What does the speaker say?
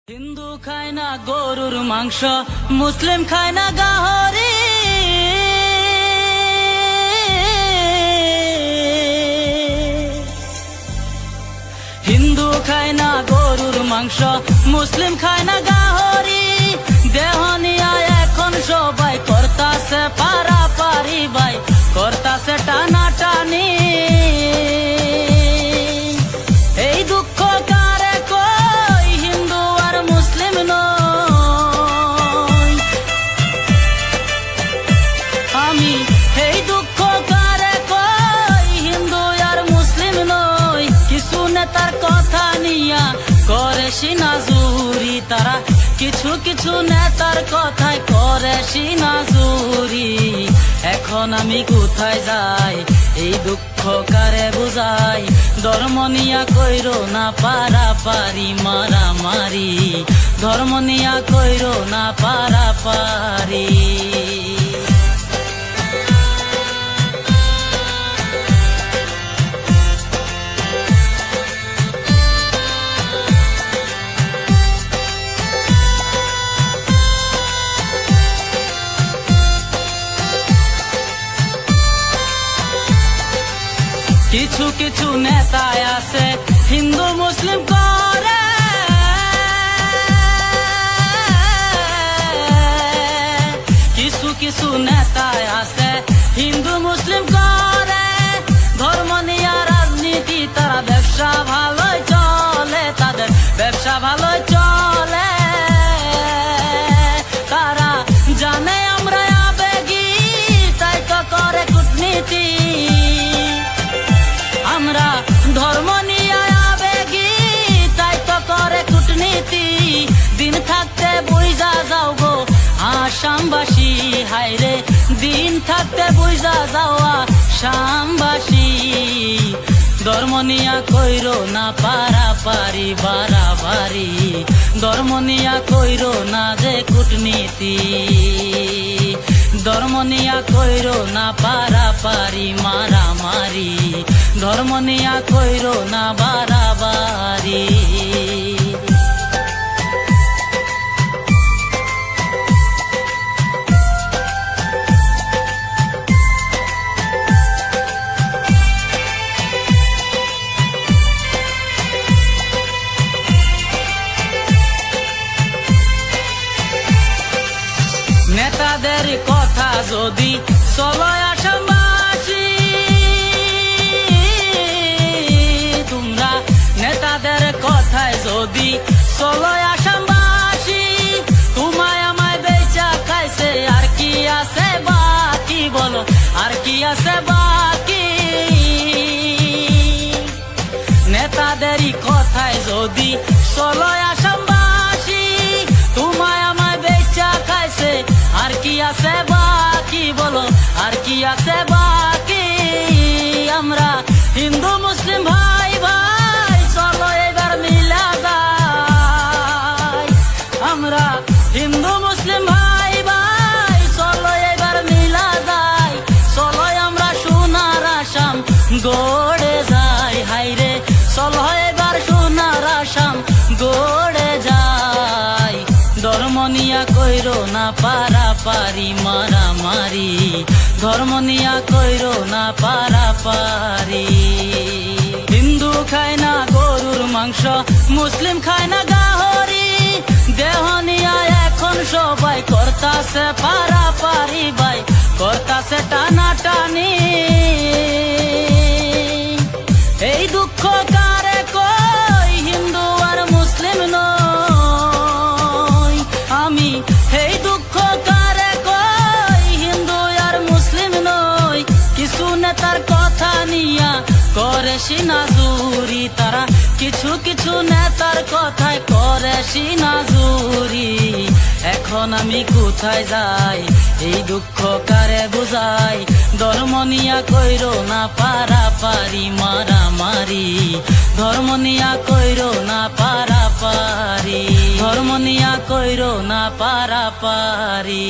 হিন্দু খায় না গরুর মাংস, মুসলিম খায় না গাহরি। হিন্দু খায় না গরুর মাংস, মুসলিম খায় না গাহরি। দেহ নিয়া এখন সবাই করতাছে পারাপারি ভাই, করতাছে টানাটানি। এই দুঃখ কারে কই, হিন্দু আর মুসলিম নয়। আমি এই দুঃখ কারে কই, হিন্দু আর মুসলিম নয়। কিছু নেতার কথা নিয়া করে সিনাজুরি, তারা কিছু কিছু নেতার কথায় করে সিনাজুরি। এখন আমি কোথায় যাই, এই দুঃখ কারে বুঝাই। ধর্ম নিয়া কইরো না পারাপারি মারামারি, ধর্ম নিয়া কইরো না পারাপারি। কিছু কিছু নেতা আছে হিন্দু মুসলিম করে, কিছু কিছু নেতা আছে হিন্দু মুসলিম করে। ধর্ম নিয়ে রাজনীতি, তারা ব্যবসা ভালোই চলে, তাদের ব্যবসা ভালোই চলে। তারা জানে আমরা আবেগী, তাই তো করে কূটনীতি। আমরা ধর্ম নিয়ে আবেগী, তাই তো করে কূটনীতি। দিন থাকতে বুঝা যাও গো আসামবাসী, হায়রে দিন থাকতে বুঝা যাওয়া আসামবাসী। ধর্ম নিয়া কইরো না পারাপারি বাড়াবাড়ি, ধর্ম নিয়া কইরো না যে কূটনীতি। ধর্ম নিয়া কইরো না পারাপারি মারামারি, ধর্ম নিয়া কইরো না বাড়াবাড়ি। নেতাদের কথা যদি চলো আসামবাসী, তোমরা নেতাদের কথায় যদি চলো আসামবাসী। তোমায় আমায় বেচা খাইছে, আর কি আছে বাকি বলো, আর কি আছে বাকি। নেতাদেরই কথায় যদি চলো আসামবাসী, তোমায় আমায় বেচা খাইছে, আর কি আছে বাকি বলো, আর কি আছে বাকি। আমরা হিন্দু মুসলিম ভাই ভাই, চলো এবার মিলা যাই। আমরা হিন্দু মুসলিম ভাই ভাই, চলো এবার মিলা যাই। চলো আমরা সোনার আসাম গড়ে যাই, হাইরে চলো এবার সোনার আসাম গড়ে যাই। ধর্ম নিয়া কইরো না পারাপারি মারামারি, ধর্ম নিয়া কইরো না পারাপারি। হিন্দু খায় না গরুর মাংস, মুসলিম খায় না গাহরি। দেহ নিয়া এখন সবাই করতাছে পারাপারি ভাই, করতাছে টানাটানি। এই দুঃখ কারে কই, হিন্দু আর মুসলিম নয়। আমি এই দুঃখ কারে কই, হিন্দু আর মুসলিম নয়। কিছু নেতার কথা নিয়া করে সিনাজুরি, তারা কিছু কিছু নেতার কথায় করে সিনাজুরি। এখন আমি কোথায় যাই, এই দুঃখ কারে বুঝাই। ধর্ম নিয়া কইরো না পারাপারি মারামারি, ধর্ম নিয়া কইরো না পারাপারি, ধর্ম নিয়া কইরো না পারাপারি।